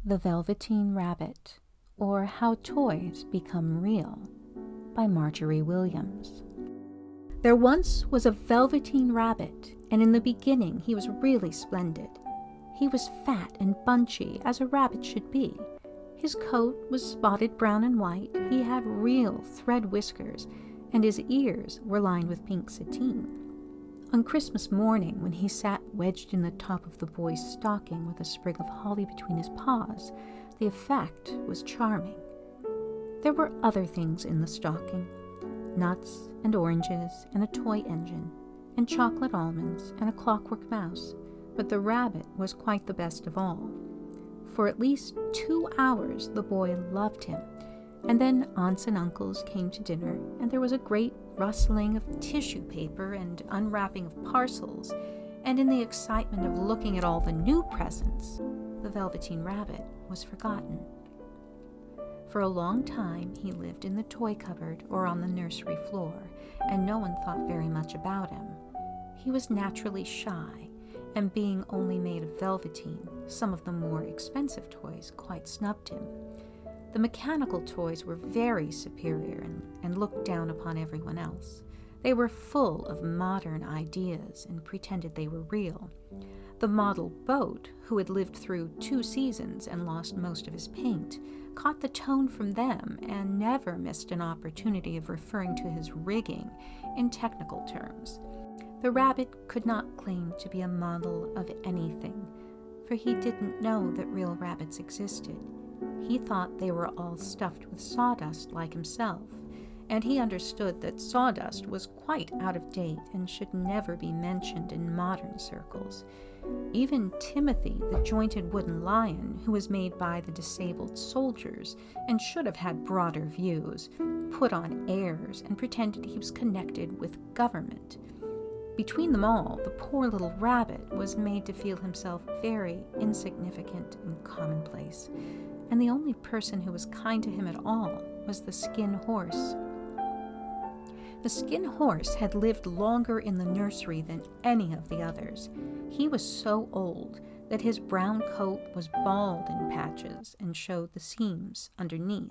The Velveteen Rabbit, or How Toys Become Real, by Marjorie Williams. There once was a velveteen rabbit, and in the beginning he was really splendid. He was fat and bunchy, as a rabbit should be. His coat was spotted brown and white, he had real thread whiskers, and his ears were lined with pink sateen. On Christmas morning, when he sat wedged in the top of the boy's stocking with a sprig of holly between his paws, the effect was charming. There were other things in the stocking: nuts and oranges and a toy engine and chocolate almonds and a clockwork mouse, but the rabbit was quite the best of all. For at least 2 hours the boy loved him, and then aunts and uncles came to dinner, and there was a great rustling of tissue paper and unwrapping of parcels, and in the excitement of looking at all the new presents, the Velveteen Rabbit was forgotten. For a long time he lived in the toy cupboard or on the nursery floor, and no one thought very much about him. He was naturally shy, and being only made of velveteen, some of the more expensive toys quite snubbed him. The mechanical toys were very superior and looked down upon everyone else. They were full of modern ideas and pretended they were real. The model boat, who had lived through 2 seasons and lost most of his paint, caught the tone from them and never missed an opportunity of referring to his rigging in technical terms. The rabbit could not claim to be a model of anything, for he didn't know that real rabbits existed. He thought they were all stuffed with sawdust like himself, and he understood that sawdust was quite out of date and should never be mentioned in modern circles. Even Timothy, the jointed wooden lion, who was made by the disabled soldiers and should have had broader views, put on airs and pretended he was connected with government. Between them all, the poor little rabbit was made to feel himself very insignificant and commonplace, and the only person who was kind to him at all was the Skin Horse. The Skin Horse had lived longer in the nursery than any of the others. He was so old that his brown coat was bald in patches and showed the seams underneath,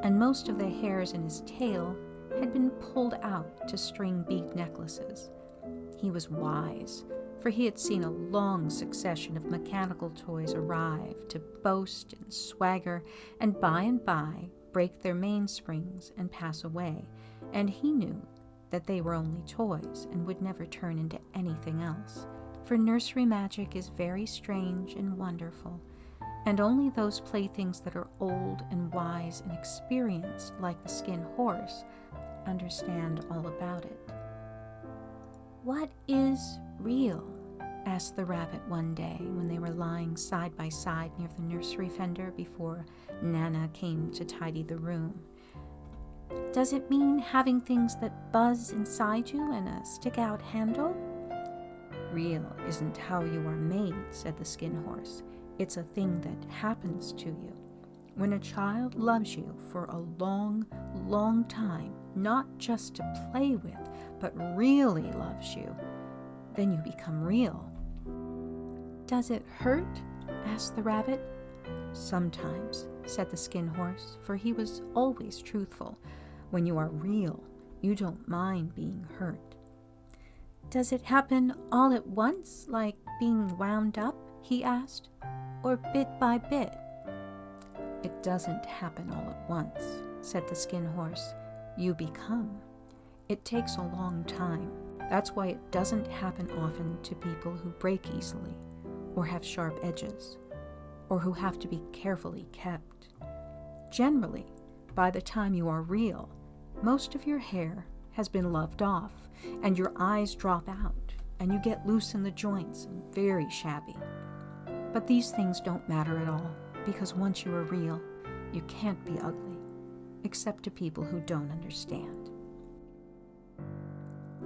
and most of the hairs in his tail had been pulled out to string bead necklaces. He was wise, for he had seen a long succession of mechanical toys arrive to boast and swagger, and by break their mainsprings and pass away, and he knew that they were only toys and would never turn into anything else. For nursery magic is very strange and wonderful, and only those playthings that are old and wise and experienced, like the Skin Horse, understand all about it. "What is real?" asked the rabbit one day when they were lying side by side near the nursery fender before Nana came to tidy the room. "Does it mean having things that buzz inside you and a stick-out handle?" "Real isn't how you are made," said the Skin Horse. "It's a thing that happens to you. When a child loves you for a long, long time, not just to play with, but really loves you, then you become real." "Does it hurt?" asked the rabbit. "Sometimes," said the Skin Horse, for he was always truthful. "When you are real, you don't mind being hurt." "Does it happen all at once, like being wound up?" he asked, "or bit by bit?" "It doesn't happen all at once," said the Skin Horse. "You become. It takes a long time. That's why it doesn't happen often to people who break easily, or have sharp edges, or who have to be carefully kept. Generally, by the time you are real, most of your hair has been loved off, and your eyes drop out, and you get loose in the joints and very shabby. But these things don't matter at all, because once you are real, you can't be ugly, except to people who don't understand."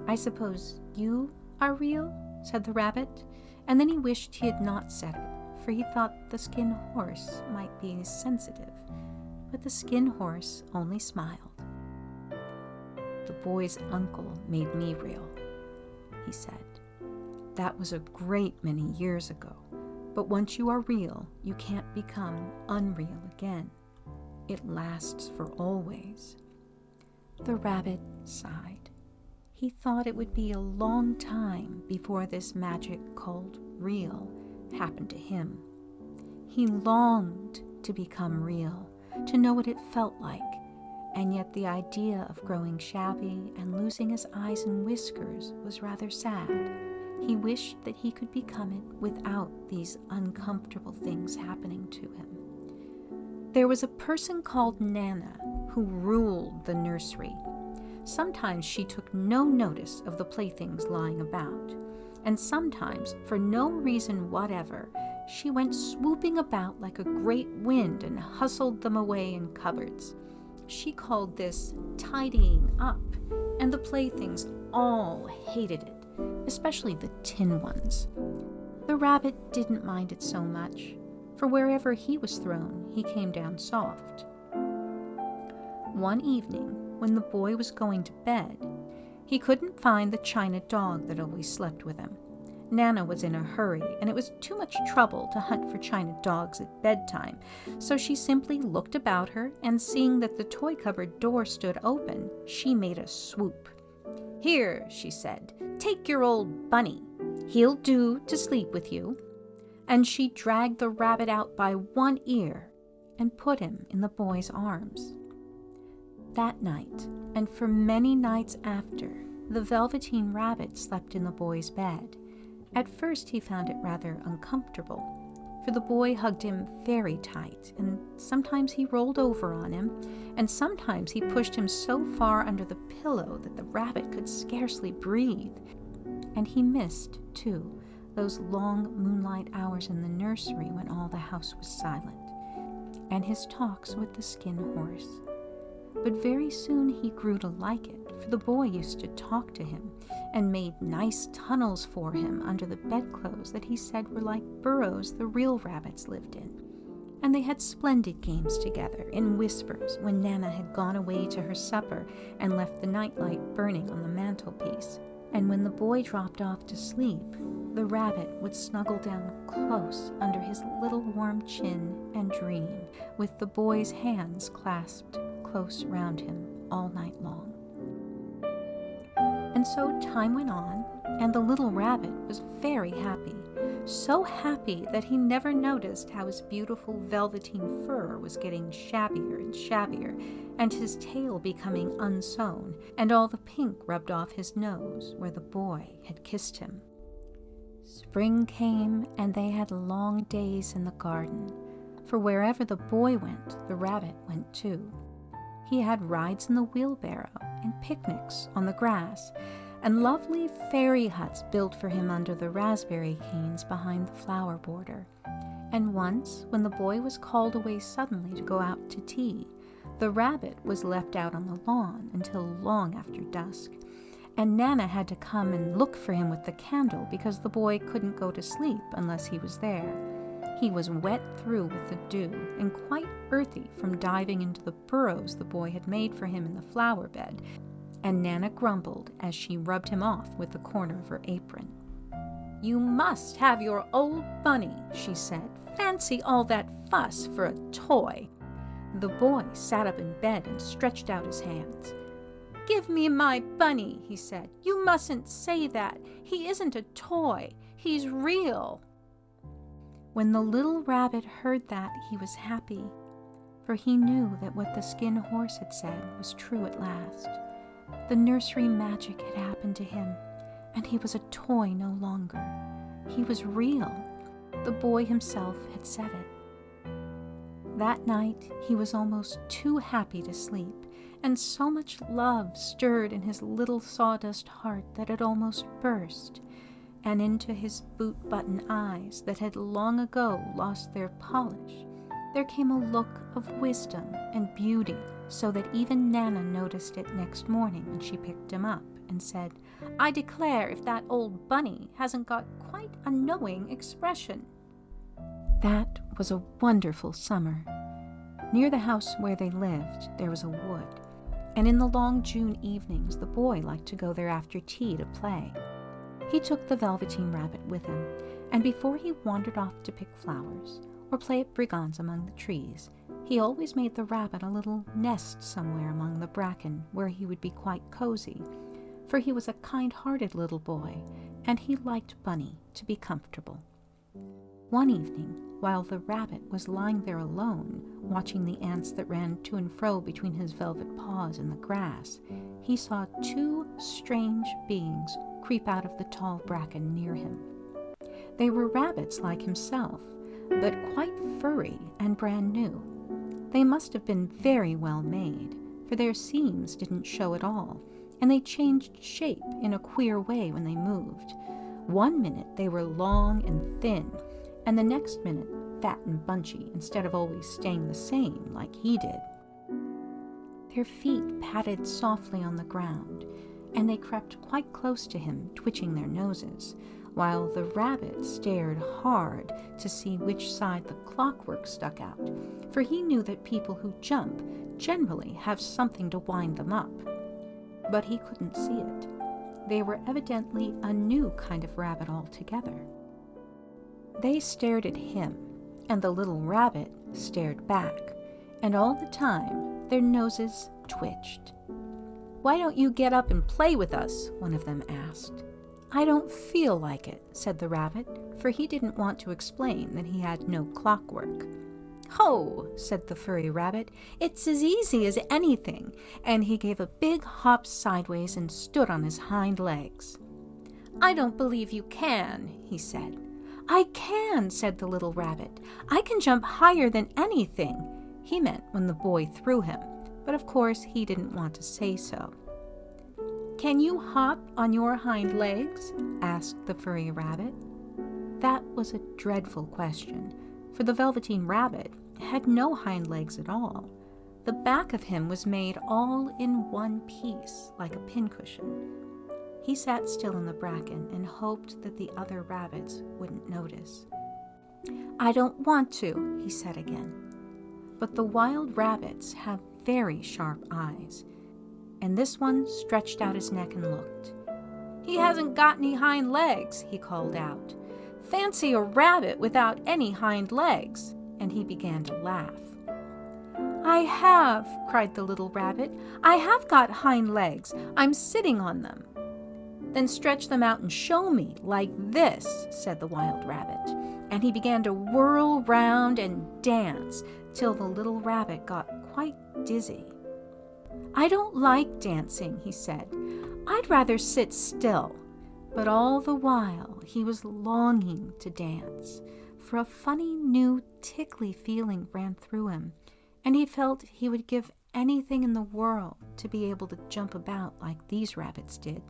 "I suppose you are real?" said the rabbit, and then he wished he had not said it, for he thought the Skin Horse might be sensitive. But the Skin Horse only smiled. "The boy's uncle made me real," he said. "That was a great many years ago, But once you are real, you can't become unreal again. It lasts for always." The rabbit sighed. He thought it would be a long time before this magic called real happened to him. He longed to become real, to know what it felt like, and yet the idea of growing shabby and losing his eyes and whiskers was rather sad. He wished that he could become it without these uncomfortable things happening to him. There was a person called Nana who ruled the nursery. Sometimes she took no notice of the playthings lying about, and sometimes, for no reason whatever, she went swooping about like a great wind and hustled them away in cupboards. She called this tidying up, and the playthings all hated it, especially the tin ones. The rabbit didn't mind it so much, for wherever he was thrown, he came down soft. One evening, when the boy was going to bed, he couldn't find the china dog that always slept with him. Nana was in a hurry, and it was too much trouble to hunt for china dogs at bedtime, so she simply looked about her, and seeing that the toy cupboard door stood open, she made a swoop. "Here," she said, "take your old bunny. He'll do to sleep with you." And she dragged the rabbit out by one ear and put him in the boy's arms. That night, and for many nights after, the Velveteen Rabbit slept in the boy's bed. At first he found it rather uncomfortable, for the boy hugged him very tight, and sometimes he rolled over on him, and sometimes he pushed him so far under the pillow that the rabbit could scarcely breathe. And he missed, too, those long moonlight hours in the nursery when all the house was silent, and his talks with the Skin Horse. But very soon he grew to like it, for the boy used to talk to him and made nice tunnels for him under the bedclothes that he said were like burrows the real rabbits lived in. And they had splendid games together in whispers when Nana had gone away to her supper and left the nightlight burning on the mantelpiece. And when the boy dropped off to sleep, the rabbit would snuggle down close under his little warm chin and dream, with the boy's hands clasped close round him all night long. And so time went on, and the little rabbit was very happy, so happy that he never noticed how his beautiful velveteen fur was getting shabbier and shabbier, and his tail becoming unsewn, and all the pink rubbed off his nose where the boy had kissed him. Spring came, and they had long days in the garden, for wherever the boy went, the rabbit went too. He had rides in the wheelbarrow, and picnics on the grass, and lovely fairy huts built for him under the raspberry canes behind the flower border. And once, when the boy was called away suddenly to go out to tea, the rabbit was left out on the lawn until long after dusk, and Nana had to come and look for him with the candle because the boy couldn't go to sleep unless he was there. He was wet through with the dew and quite earthy from diving into the burrows the boy had made for him in the flower bed, and Nana grumbled as she rubbed him off with the corner of her apron. "You must have your old bunny," she said. "Fancy all that fuss for a toy." The boy sat up in bed and stretched out his hands. "Give me my bunny," he said. "You mustn't say that. He isn't a toy. He's real." When the little rabbit heard that, he was happy, for he knew that what the Skin Horse had said was true at last. The nursery magic had happened to him, and he was a toy no longer. He was real. The boy himself had said it. That night, he was almost too happy to sleep, and so much love stirred in his little sawdust heart that it almost burst, and into his boot-button eyes that had long ago lost their polish, there came a look of wisdom and beauty, so that even Nana noticed it next morning when she picked him up and said, "I declare if that old bunny hasn't got quite a knowing expression." That was a wonderful summer. Near the house where they lived, there was a wood, and in the long June evenings the boy liked to go there after tea to play. He took the Velveteen Rabbit with him, and before he wandered off to pick flowers or play at brigands among the trees, he always made the rabbit a little nest somewhere among the bracken where he would be quite cozy, for he was a kind-hearted little boy, and he liked Bunny to be comfortable. One evening, while the rabbit was lying there alone, watching the ants that ran to and fro between his velvet paws in the grass, he saw two strange beings creep out of the tall bracken near him. They were rabbits like himself, but quite furry and brand new. They must have been very well made, for their seams didn't show at all, and they changed shape in a queer way when they moved. One minute they were long and thin, and the next minute fat and bunchy, instead of always staying the same like he did. Their feet patted softly on the ground, and they crept quite close to him, twitching their noses, while the rabbit stared hard to see which side the clockwork stuck out, for he knew that people who jump generally have something to wind them up. But he couldn't see it. They were evidently a new kind of rabbit altogether. They stared at him, and the little rabbit stared back, and all the time their noses twitched. "Why don't you get up and play with us?" one of them asked. "I don't feel like it," said the rabbit, for he didn't want to explain that he had no clockwork. "Ho!" said the furry rabbit, "it's as easy as anything," and he gave a big hop sideways and stood on his hind legs. "I don't believe you can," he said. "I can," said the little rabbit. "I can jump higher than anything." He meant when the boy threw him, but of course he didn't want to say so. "Can you hop on your hind legs?" asked the furry rabbit. That was a dreadful question, for the Velveteen Rabbit had no hind legs at all. The back of him was made all in one piece, like a pincushion. He sat still in the bracken and hoped that the other rabbits wouldn't notice. "I don't want to," he said again. But the wild rabbits have very sharp eyes, and this one stretched out his neck and looked. "He hasn't got any hind legs," he called out. "Fancy a rabbit without any hind legs!" And he began to laugh. "I have," cried the little rabbit. "I have got hind legs. I'm sitting on them." "Then stretch them out and show me, like this," said the wild rabbit. And he began to whirl round and dance till the little rabbit got quite dizzy. "I don't like dancing," he said. "I'd rather sit still." But all the while he was longing to dance, for a funny new tickly feeling ran through him, and he felt he would give anything in the world to be able to jump about like these rabbits did.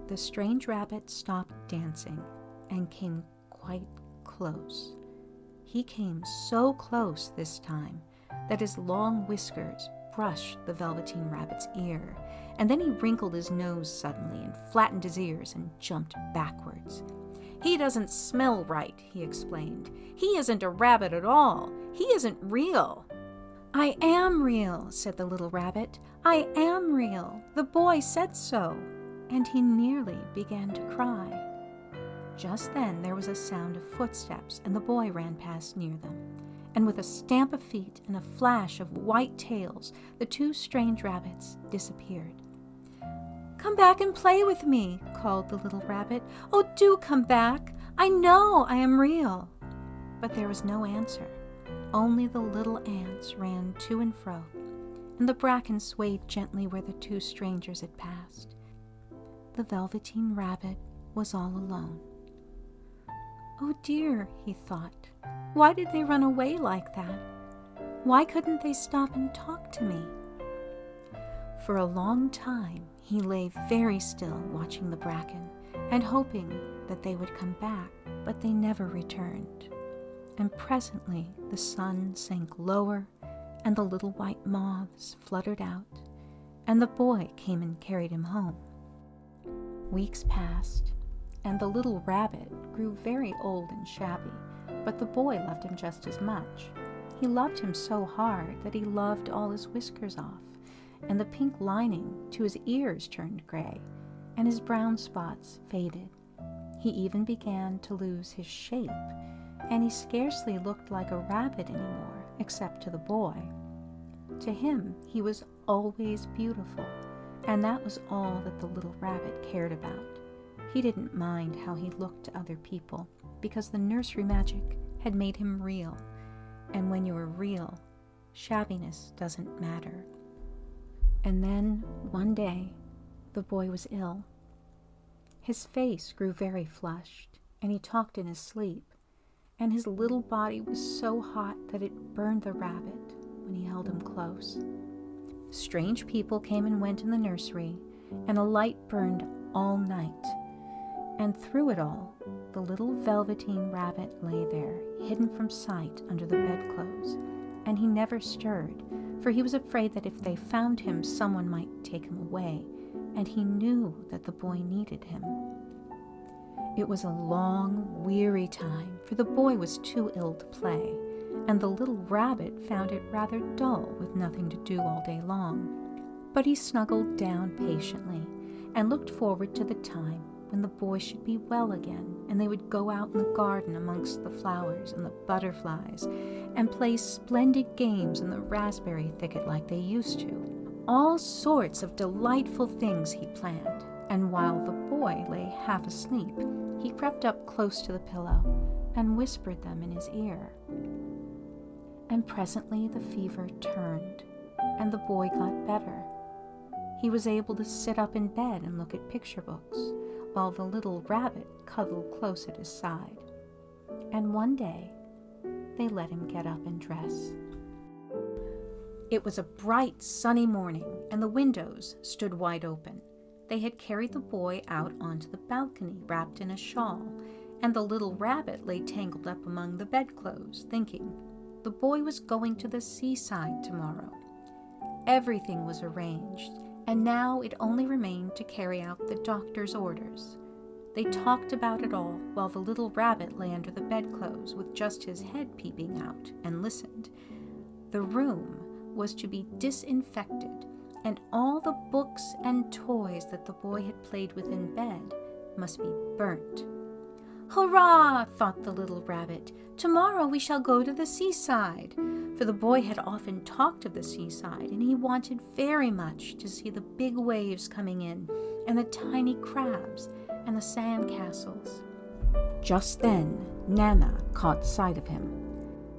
The strange rabbit stopped dancing and came quite close. He came so close this time that his long whiskers brushed the Velveteen Rabbit's ear, and then he wrinkled his nose suddenly and flattened his ears and jumped backwards. "He doesn't smell right," he explained. "He isn't a rabbit at all. He isn't real." "I am real," said the little rabbit. "I am real. The boy said so." And he nearly began to cry. Just then there was a sound of footsteps, and the boy ran past near them. And with a stamp of feet and a flash of white tails, the two strange rabbits disappeared. "Come back and play with me," called the little rabbit. "Oh, do come back. I know I am real." But there was no answer. Only the little ants ran to and fro, and the bracken swayed gently where the two strangers had passed. The Velveteen Rabbit was all alone. "Oh dear," he thought. "Why did they run away like that? Why couldn't they stop and talk to me?" For a long time he lay very still watching the bracken and hoping that they would come back, but they never returned. And presently the sun sank lower and the little white moths fluttered out, and the boy came and carried him home. Weeks passed, and the little rabbit grew very old and shabby, but the boy loved him just as much. He loved him so hard that he loved all his whiskers off, and the pink lining to his ears turned gray, and his brown spots faded. He even began to lose his shape, and he scarcely looked like a rabbit anymore, except to the boy. To him, he was always beautiful, and that was all that the little rabbit cared about. He didn't mind how he looked to other people, because the nursery magic had made him real, and when you are real, shabbiness doesn't matter. And then, one day, the boy was ill. His face grew very flushed, and he talked in his sleep, and his little body was so hot that it burned the rabbit when he held him close. Strange people came and went in the nursery, and a light burned all night. And through it all, the little Velveteen Rabbit lay there, hidden from sight under the bedclothes, and he never stirred, for he was afraid that if they found him, someone might take him away, and he knew that the boy needed him. It was a long, weary time, for the boy was too ill to play, and the little rabbit found it rather dull with nothing to do all day long. But he snuggled down patiently and looked forward to the time when the boy should be well again, and they would go out in the garden amongst the flowers and the butterflies and play splendid games in the raspberry thicket like they used to. All sorts of delightful things he planned, and while the boy lay half asleep, he crept up close to the pillow and whispered them in his ear. And presently the fever turned, and the boy got better. He was able to sit up in bed and look at picture books, while the little rabbit cuddled close at his side. And one day, they let him get up and dress. It was a bright, sunny morning, and the windows stood wide open. They had carried the boy out onto the balcony, wrapped in a shawl, and the little rabbit lay tangled up among the bedclothes, thinking the boy was going to the seaside tomorrow. Everything was arranged, and now it only remained to carry out the doctor's orders. They talked about it all while the little rabbit lay under the bedclothes with just his head peeping out and listened. The room was to be disinfected, and all the books and toys that the boy had played with in bed must be burnt. "Hurrah!" thought the little rabbit. "Tomorrow we shall go to the seaside." For the boy had often talked of the seaside, and he wanted very much to see the big waves coming in, and the tiny crabs, and the sand castles. Just then, Nana caught sight of him.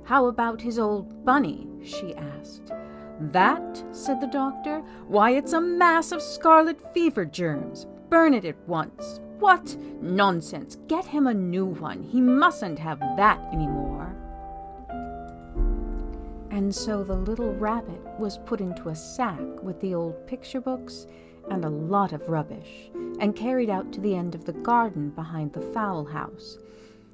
"How about his old bunny?" she asked. "That?" said the doctor. "Why, it's a mass of scarlet fever germs. Burn it at once." "What? Nonsense! Get him a new one. He mustn't have that anymore." And so the little rabbit was put into a sack with the old picture books and a lot of rubbish, and carried out to the end of the garden behind the fowl house.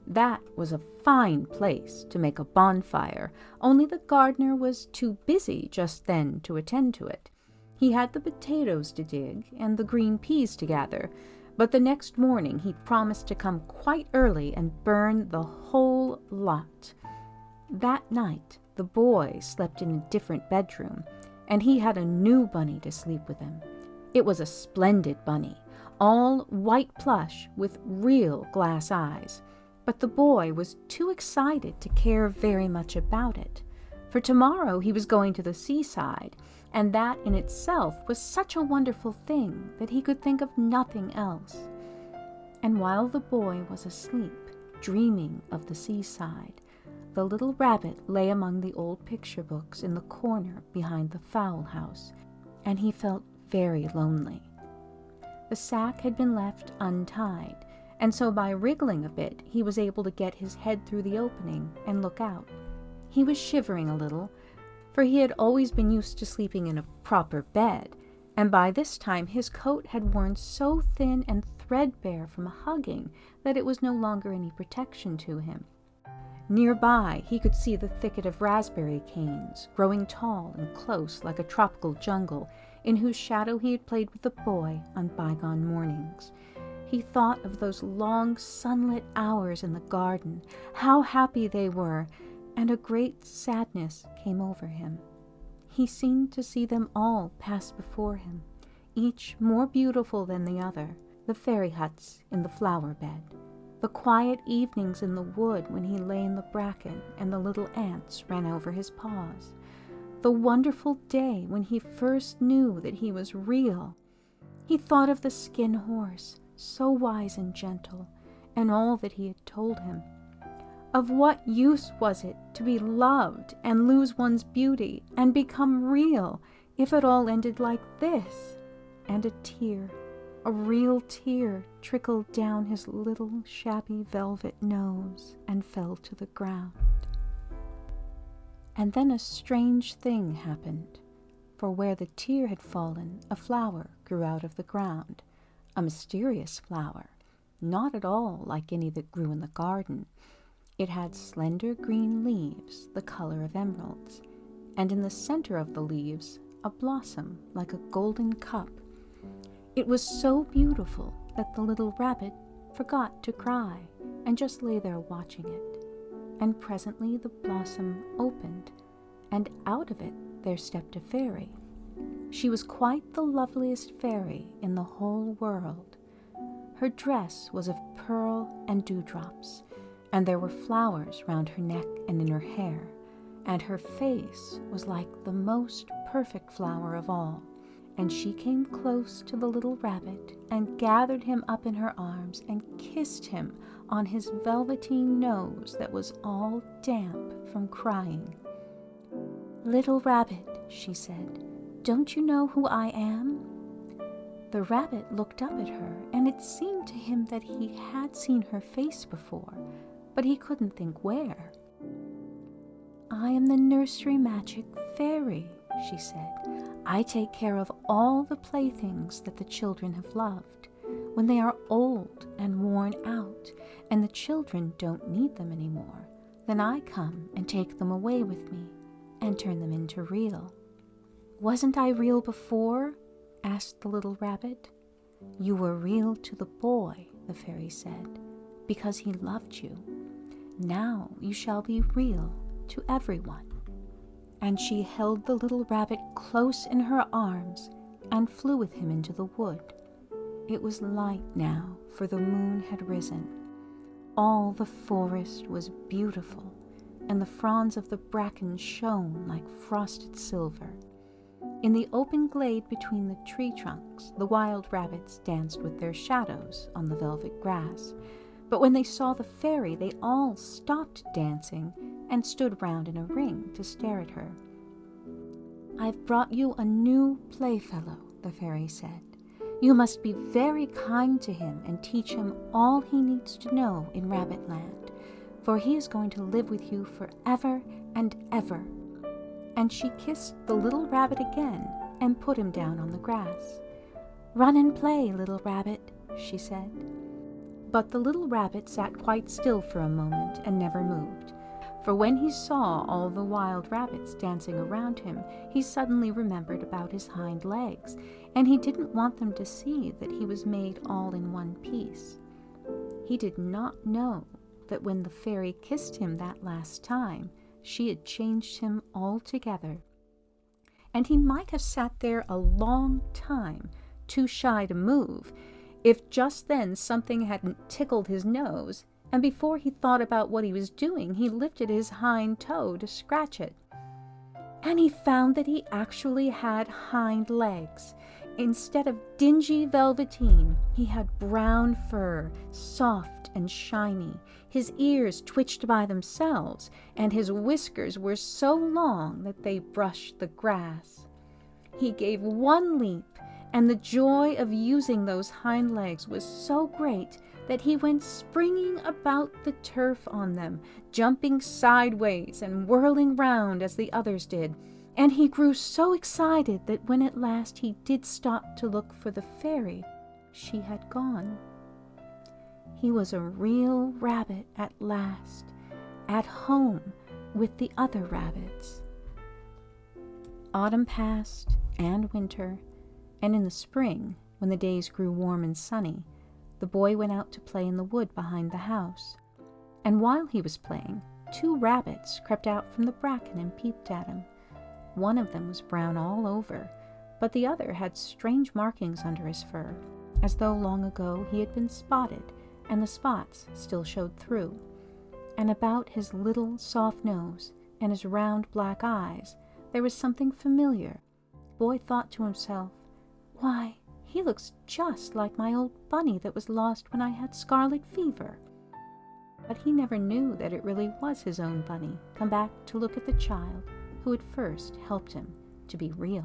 That was a fine place to make a bonfire, only the gardener was too busy just then to attend to it. He had the potatoes to dig and the green peas to gather, but the next morning he promised to come quite early and burn the whole lot. That night the boy slept in a different bedroom, and he had a new bunny to sleep with him. It was a splendid bunny, all white plush with real glass eyes, but the boy was too excited to care very much about it, for tomorrow he was going to the seaside, and that in itself was such a wonderful thing that he could think of nothing else. And while the boy was asleep, dreaming of the seaside, the little rabbit lay among the old picture books in the corner behind the fowl house, and he felt very lonely. The sack had been left untied, and so by wriggling a bit he was able to get his head through the opening and look out. He was shivering a little, for he had always been used to sleeping in a proper bed, and by this time his coat had worn so thin and threadbare from hugging that it was no longer any protection to him. Nearby he could see the thicket of raspberry canes, growing tall and close like a tropical jungle, in whose shadow he had played with the boy on bygone mornings. He thought of those long sunlit hours in the garden, how happy they were, and a great sadness came over him. He seemed to see them all pass before him, each more beautiful than the other, the fairy huts in the flower bed, the quiet evenings in the wood when he lay in the bracken and the little ants ran over his paws, the wonderful day when he first knew that he was real. He thought of the skin horse, so wise and gentle, and all that he had told him. Of what use was it to be loved and lose one's beauty and become real if it all ended like this? And a tear, a real tear, trickled down his little shabby velvet nose and fell to the ground. And then a strange thing happened, for where the tear had fallen, a flower grew out of the ground, a mysterious flower, not at all like any that grew in the garden. It had slender green leaves, the color of emeralds, and in the center of the leaves, a blossom like a golden cup. It was so beautiful that the little rabbit forgot to cry and just lay there watching it. And presently the blossom opened, and out of it there stepped a fairy. She was quite the loveliest fairy in the whole world. Her dress was of pearl and dewdrops, and there were flowers round her neck and in her hair, and her face was like the most perfect flower of all. And she came close to the little rabbit and gathered him up in her arms and kissed him on his velveteen nose that was all damp from crying. "Little rabbit," she said, "don't you know who I am?" The rabbit looked up at her, and it seemed to him that he had seen her face before, but he couldn't think where. "I am the nursery magic fairy," she said. "I take care of all the playthings that the children have loved. When they are old and worn out, and the children don't need them anymore, then I come and take them away with me and turn them into real." "Wasn't I real before?" asked the little rabbit. "You were real to the boy," the fairy said, "because he loved you. Now you shall be real to everyone." And she held the little rabbit close in her arms and flew with him into the wood. It was light now, for the moon had risen. All the forest was beautiful, and the fronds of the bracken shone like frosted silver. In the open glade between the tree trunks, the wild rabbits danced with their shadows on the velvet grass. But when they saw the fairy, they all stopped dancing and stood round in a ring to stare at her. "I've brought you a new playfellow," the fairy said. "You must be very kind to him and teach him all he needs to know in Rabbitland, for he is going to live with you forever and ever." And she kissed the little rabbit again and put him down on the grass. "Run and play, little rabbit," she said. But the little rabbit sat quite still for a moment and never moved, for when he saw all the wild rabbits dancing around him, he suddenly remembered about his hind legs, and he didn't want them to see that he was made all in one piece. He did not know that when the fairy kissed him that last time, she had changed him altogether. And he might have sat there a long time, too shy to move, if just then something hadn't tickled his nose, and before he thought about what he was doing, he lifted his hind toe to scratch it. And he found that he actually had hind legs. Instead of dingy velveteen, he had brown fur, soft and shiny. His ears twitched by themselves, and his whiskers were so long that they brushed the grass. He gave one leap, and the joy of using those hind legs was so great that he went springing about the turf on them, jumping sideways and whirling round as the others did. And he grew so excited that when at last he did stop to look for the fairy, she had gone. He was a real rabbit at last, at home with the other rabbits. Autumn passed, and winter, and in the spring, when the days grew warm and sunny, the boy went out to play in the wood behind the house. And while he was playing, 2 rabbits crept out from the bracken and peeped at him. One of them was brown all over, but the other had strange markings under his fur, as though long ago he had been spotted and the spots still showed through. And about his little soft nose and his round black eyes there was something familiar. The boy thought to himself, "Why, he looks just like my old bunny that was lost when I had scarlet fever." But he never knew that it really was his own bunny, come back to look at the child who had first helped him to be real.